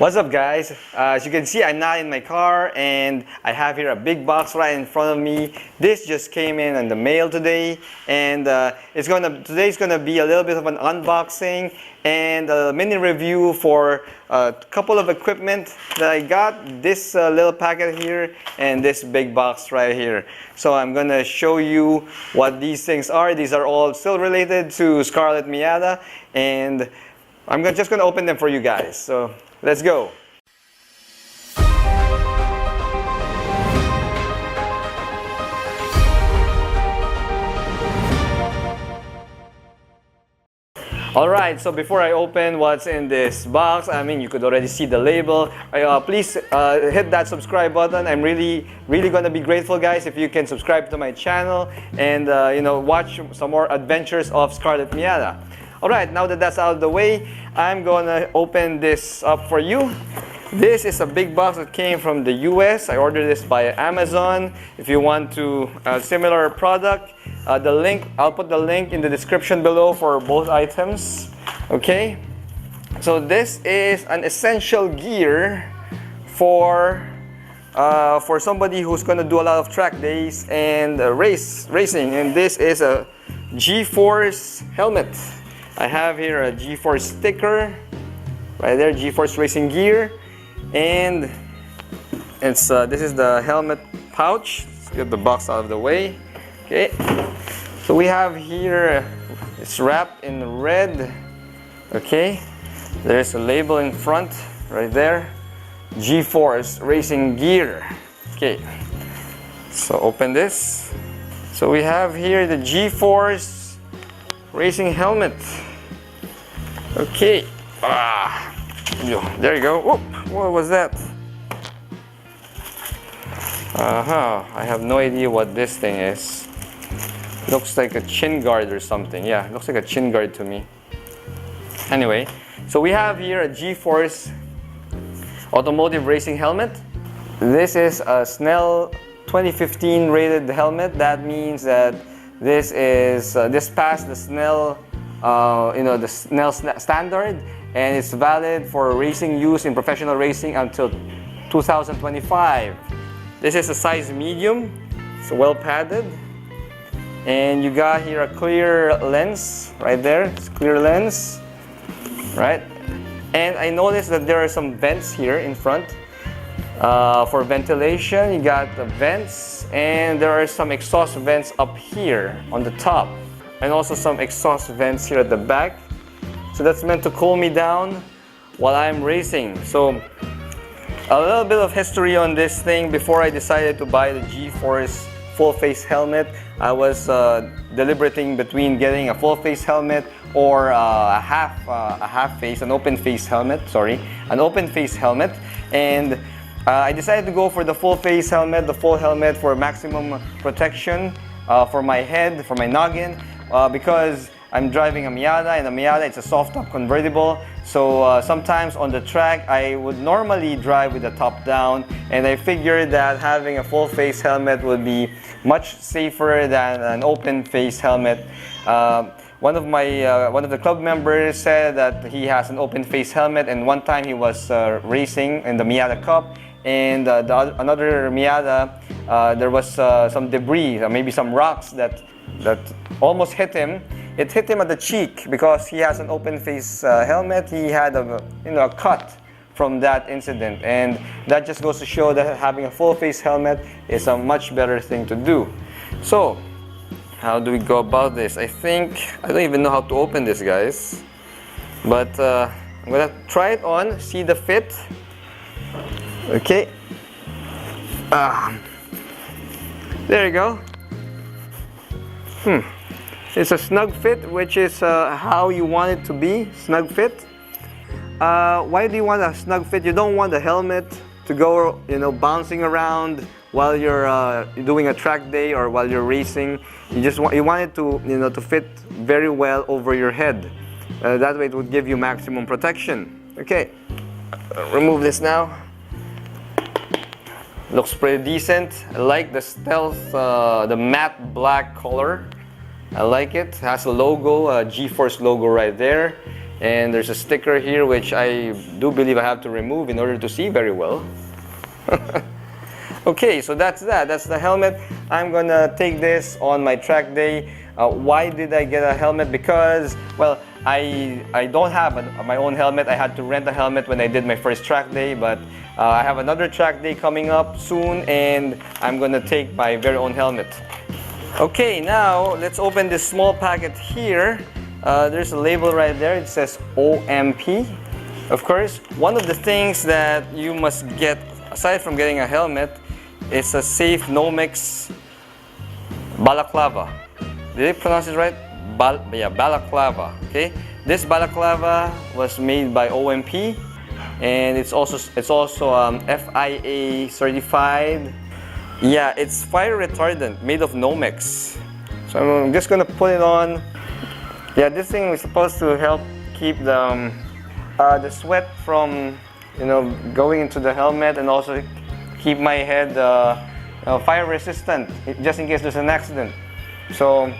What's up, guys? As you can see, I'm not in my car and I have here a big box right in front of me. This just came in the mail today, and today's gonna be a little bit of an unboxing and a mini review for a couple of equipment that I got. This little packet here and this big box right here. So I'm gonna show you what these things are. These are all still related to Scarlett Miata, and I'm just gonna open them for you guys. So let's go. Alright, so before I open what's in this box, I mean, you could already see the label. Please hit that subscribe button. I'm really gonna be grateful, guys, if you can subscribe to my channel and watch some more adventures of Scarlett Miata. Alright, now that that's out of the way, I'm gonna open this up for you. This is a big box that came from the US. I ordered this by Amazon. If you want to similar product, I'll put the link in the description below for both items. Okay, so this is an essential gear for somebody who's gonna do a lot of track days and racing. And this is a G-Force helmet. I have here a G-Force sticker right there, G-Force racing gear, and this is the helmet pouch. Let's get the box out of the way. Okay, so we have here, it's wrapped in red. Okay, there's a label in front right there, G-Force racing gear. Okay, so open this. So we have here the G-Force racing helmet. Okay, there you go. Whoop, what was that? I have no idea what this thing is. Looks like a chin guard or something. Yeah, looks like a chin guard to me. Anyway, so we have here a G-Force automotive racing helmet. This is a Snell 2015 rated helmet. That means that this passed the Snell the Snell standard, and it's valid for racing use in professional racing until 2025. This is a size medium. It's well padded, and you got here a clear lens right there. It's clear lens, right? And I noticed that there are some vents here in front for ventilation. You got the vents, and there are some exhaust vents up here on the top, and also some exhaust vents here at the back. So that's meant to cool me down while I'm racing. So a little bit of history on this thing. Before I decided to buy the G-Force full face helmet, I was deliberating between getting a full face helmet or a half face, an open face helmet, and I decided to go for the full face helmet, the full helmet, for maximum protection for my head, for my noggin. Because I'm driving a Miata, and a Miata, it's a soft top convertible. So sometimes on the track, I would normally drive with the top down, and I figured that having a full face helmet would be much safer than an open face helmet. One of the club members said that he has an open face helmet, and one time he was racing in the Miata Cup, and another Miata, there was some debris, maybe some rocks that almost hit him. It hit him at the cheek because he has an open face helmet. He had a cut from that incident, and that just goes to show that having a full face helmet is a much better thing to do. So how do we go about this? I don't even know how to open this, guys, but I'm gonna try it on, see the fit. Okay, there you go. It's a snug fit, which is how you want it to be, snug fit. Why do you want a snug fit? You don't want the helmet to go, bouncing around while you're doing a track day or while you're racing. You want it to, to fit very well over your head. That way it would give you maximum protection. Okay, remove this now. Looks pretty decent. I like the stealth, the matte black color. I like it. It has a logo, a G-Force logo right there. And there's a sticker here which I do believe I have to remove in order to see very well. Okay, so that's the helmet. I'm gonna take this on my track day. Why did I get a helmet? Because, well, I don't have my own helmet. I had to rent a helmet when I did my first track day, but I have another track day coming up soon, and I'm gonna take my very own helmet. Okay, now let's open this small packet here. There's a label right there. It says OMP. Of course, one of the things that you must get, aside from getting a helmet, is a safe no-mix balaclava. Did I pronounce it right? Yeah, balaclava. Okay, this balaclava was made by OMP, and it's also FIA certified. Yeah, it's fire retardant, made of no-mix. So I'm just gonna put it on. Yeah, this thing is supposed to help keep the sweat from, you know, going into the helmet, and also keep my head fire resistant, just in case there's an accident. So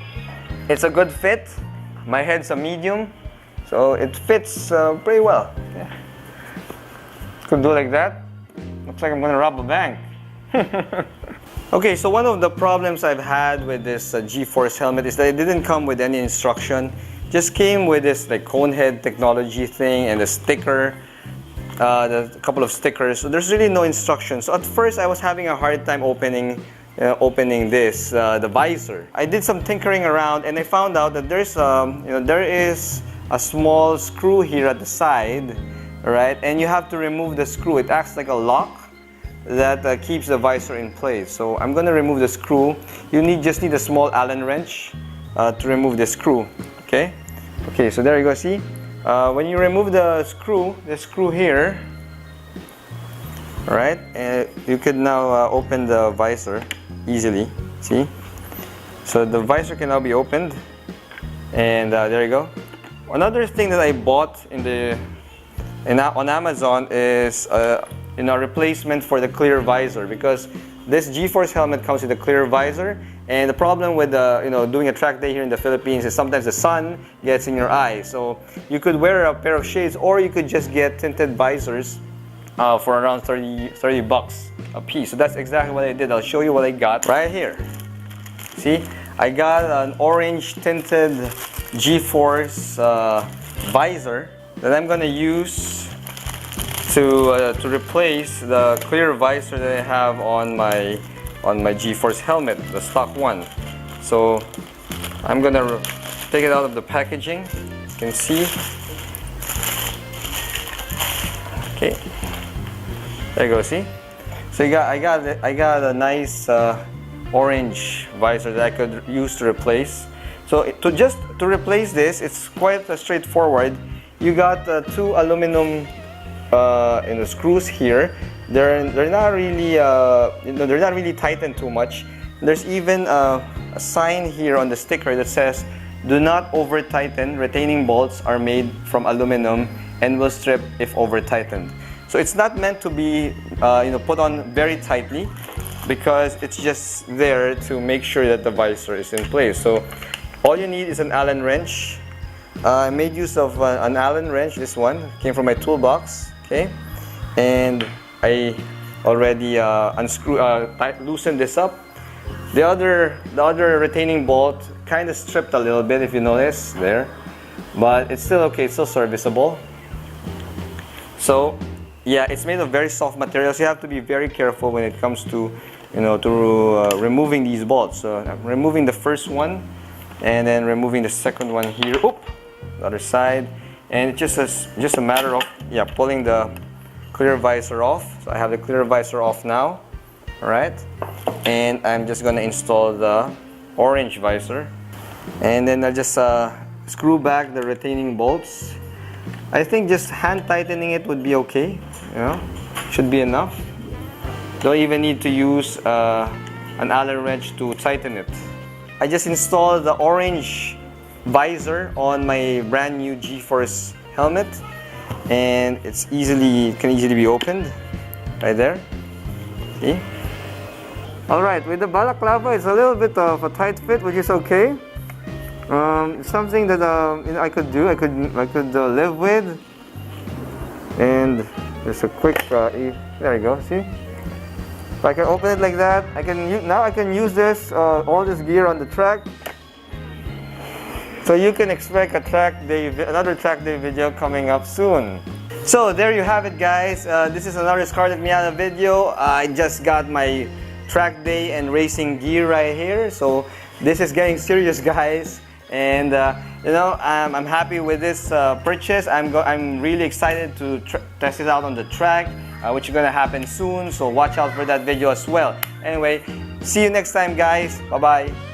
it's a good fit. My head's a medium, so it fits pretty well. Yeah. Could do like that. Looks like I'm gonna rob a bank. Okay, so one of the problems I've had with this G-Force helmet is that it didn't come with any instruction. Just came with this like cone head technology thing and a sticker, a couple of stickers. So there's really no instructions. So at first I was having a hard time opening this, the visor. I did some tinkering around, and I found out that there's there is a small screw here at the side, right? And you have to remove the screw. It acts like a lock that keeps the visor in place. So I'm going to remove the screw. You just need a small Allen wrench to remove the screw. Okay. Okay. So there you go. See, when you remove the screw here, right, and you could now open the visor easily. See, so the visor can now be opened, and there you go. Another thing that I bought on Amazon is a replacement for the clear visor, because this G-Force helmet comes with a clear visor, and the problem with doing a track day here in the Philippines is sometimes the sun gets in your eyes. So you could wear a pair of shades, or you could just get tinted visors for around 30 bucks a piece. So that's exactly what I did. I'll show you what I got right here. See, I got an orange tinted G-Force visor that I'm gonna use to replace the clear visor that I have on my G-Force helmet, the stock one. So I'm gonna take it out of the packaging. You can see. Okay, there you go. See. So I got a nice orange visor that I could use to replace. So to replace this, it's quite straightforward. You got two aluminum screws here. They're not really they're not really tightened too much. There's even a sign here on the sticker that says, "Do not over tighten. Retaining bolts are made from aluminum and will strip if over tightened." So it's not meant to be put on very tightly, because it's just there to make sure that the visor is in place. So all you need is an Allen wrench. I made use of an Allen wrench. This one came from my toolbox. Okay, and I already loosened this up. The other retaining bolt kind of stripped a little bit, if you notice there, but it's still okay. It's still serviceable. So yeah, it's made of very soft materials. You have to be very careful when it comes to removing these bolts. So I'm removing the first one, and then removing the second one here. Oop, the other side. And it's just a matter of pulling the clear visor off. So I have the clear visor off now. All right, and I'm just gonna install the orange visor, and then I'll just screw back the retaining bolts. I think just hand tightening it would be okay. Should be enough. Don't even need to use an Allen wrench to tighten it. I just installed the orange visor on my brand new G-Force helmet, and it can easily be opened right there. See? All right, with the balaclava, it's a little bit of a tight fit, which is okay. Something that you know, I could do. I could live with. And there's a quick. There you go. See. If I can open it like that, I can use this all this gear on the track. So you can expect another track day video coming up soon. So there you have it, guys. This is another Scarlet Miata video. I just got my track day and racing gear right here. So this is getting serious, guys. And you know, I'm happy with this purchase. I'm really excited to test it out on the track, which is gonna happen soon. So watch out for that video as well. Anyway, see you next time, guys. Bye bye.